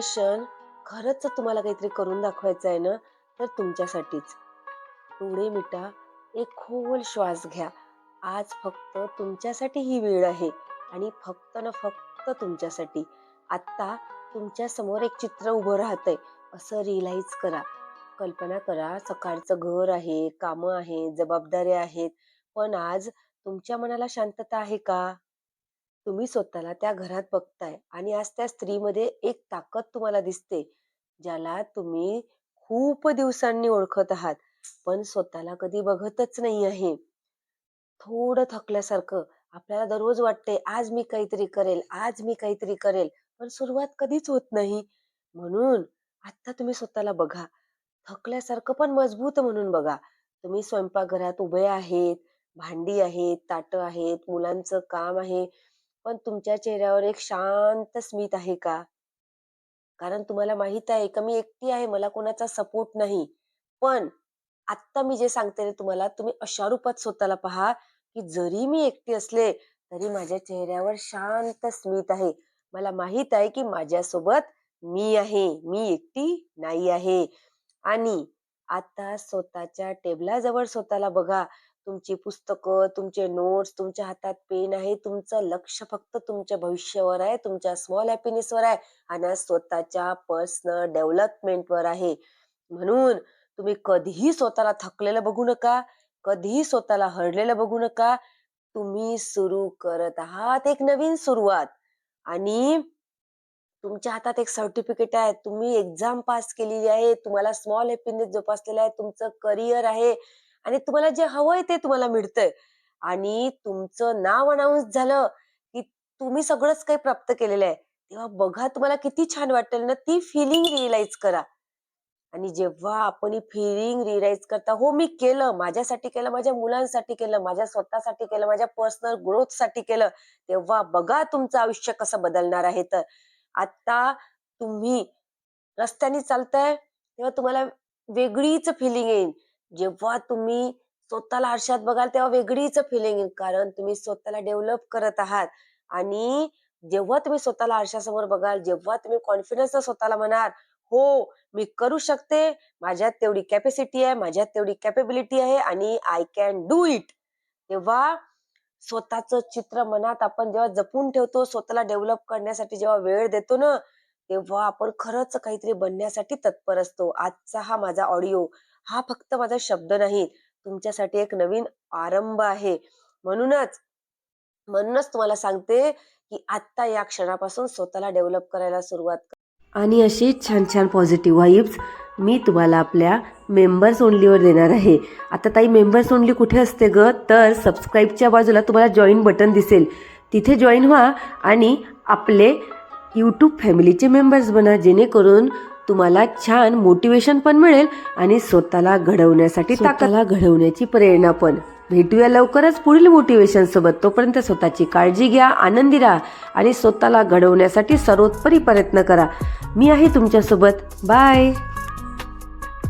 Motivation खरंच तुम्हाला काहीतरी करून दाखवायचं आहे ना, तर तुमच्यासाठीच. डोळे मिटा, एक खोल श्वास घ्या. आज फक्त तुमच्यासाठी ही वेळ आहे आणि फक्त ना फक्त तुमच्यासाठी. आत्ता तुमच्या समोर एक चित्र उभं राहतंय असं रिअलाईज करा. कल्पना करा, सकाळचं घर आहे, कामं आहेत, जबाबदाऱ्या आहेत. पण आज तुमच्या मनाला शांतता आहे का? तुम्ही स्वतःला त्या घरात बघताय आणि आज त्या स्त्रीमध्ये एक ताकद तुम्हाला दिसते, ज्याला तुम्ही खूप दिवसांनी ओळखत आहात, पण स्वतःला कधी बघतच नाही आहे. थोडं थकल्यासारखं आपल्याला दररोज वाटते, आज मी काहीतरी करेल, आज मी काहीतरी करेल, पण सुरुवात कधीच होत नाही. म्हणून आता तुम्ही स्वतःला बघा. थकल्यासारखं पण मजबूत म्हणून बघा. तुम्ही स्वयंपाकघरात उभे आहेत, भांडी आहेत, ताटं आहेत, मुलांचं काम आहे, पण तुमच्या चेहऱ्यावर एक शांत स्मित आहे का? कारण तुम्हाला माहित आहे का मी एकटी आहे, मला कोणाचा सपोर्ट नाही. पण आत्ता मी जे सांगते ना तुम्हाला, तुम्ही अशा रूपात स्वतःला पहा, की जरी मी एकटी असले, तरी माझ्या चेहऱ्यावर शांत स्मित आहे. मला माहित आहे, की माझ्यासोबत मी आहे. मी एकटी नाही आहे. आणि आता स्वतःच्या टेबलाजवळ स्वतःला बघा. तुमची पुस्तकं, तुमचे नोट्स, तुमच्या हातात पेन आहे. तुमचं लक्ष फक्त तुमच्या भविष्यावर आहे, तुमच्या स्मॉल हॅपीनेसवर आहे आणि स्वतःच्या पर्सनल डेव्हलपमेंटवर आहे. म्हणून तुम्ही कधीही स्वतःला थकलेलं बघू नका, कधीही स्वतःला हरलेलं बघू नका. तुम्ही सुरू करत आहात एक नवीन सुरुवात आणि तुमच्या हातात एक सर्टिफिकेट आहे. तुम्ही एक्झाम पास केलेली आहे. तुम्हाला स्मॉल हॅपीनेस जोपासलेला आहे. तुमचं करियर आहे आणि तुम्हाला जे हवंय ते तुम्हाला मिळतंय आणि तुमचं नाव अनाउन्स झालं, की तुम्ही सगळंच काही प्राप्त केलेलं आहे. तेव्हा बघा तुम्हाला किती छान वाटेल ना, ती फीलिंग रिअलाईज करा. आणि जेव्हा आपण ही फिलिंग रिअलाईज करता, हो मी केलं, माझ्यासाठी केलं, माझ्या मुलांसाठी केलं, माझ्या स्वतःसाठी केलं, माझ्या पर्सनल ग्रोथसाठी केलं, तेव्हा बघा तुमचं आयुष्य कसं बदलणार आहे तर. आता तुम्ही रस्त्याने चालताय, तेव्हा तुम्हाला वेगळीच फिलिंग येईल. जेव्हा तुम्ही स्वतःला आरशात बघाल, तेव्हा वेगळीच फिलिंग येईल. कारण तुम्ही स्वतःला डेव्हलप करत आहात आणि जेव्हा तुम्ही स्वतःला आरशासमोर बघाल, जेव्हा तुम्ही कॉन्फिडन्सनं स्वतःला म्हणाल, "हो, मी करू शकते. माझ्यात तेवढी कॅपॅसिटी आहे, माझ्यात तेवढी कॅपेबिलिटी आहे आणि आय कॅन डू इट." तेव्हा स्वतःचं चित्र मनात आपण जेव्हा जपून ठेवतो, स्वतःला डेव्हलप करण्यासाठी जेव्हा वेळ देतो ना, तेव्हा आपण खरंच काहीतरी बनण्यासाठी तत्पर असतो. आजचा हा माझा ऑडिओ, हा फक्त माझा शब्द नाही, तुमच्यासाठी एक नवीन आरंभ आहे. म्हणूनच म्हणूनच तुम्हाला सांगते, की आत्ता या क्षणापासून स्वतःला डेव्हलप करायला सुरुवात करा. आणि अशीच छान छान पॉझिटिव्ह वाइब्स मी तुम्हाला आपल्या मेंबर्स ओनलीवर देणार आहे. आता ताई मेंबर्स ओनली कुठे असते ग? तर सबस्क्राईबच्या बाजूला तुम्हाला जॉईन बटन दिसेल. तिथे जॉईन व्हा आणि आपले यूट्यूब फॅमिलीचे मेंबर्स बना, जेणेकरून तुम्हाला छान मोटिवेशन पण मिळेल आणि स्वतःला घडवण्यासाठी ताकदला घडवण्याची प्रेरणा पण. भेटूया लवकरच पुढील मोटिवेशन सोबत. तोपर्यंत स्वतःची काळजी घ्या, आनंदी राहा आणि स्वतःला घडवण्यासाठी सर्वोत्तरी प्रयत्न करा. मी आहे तुमच्यासोबत. बाय.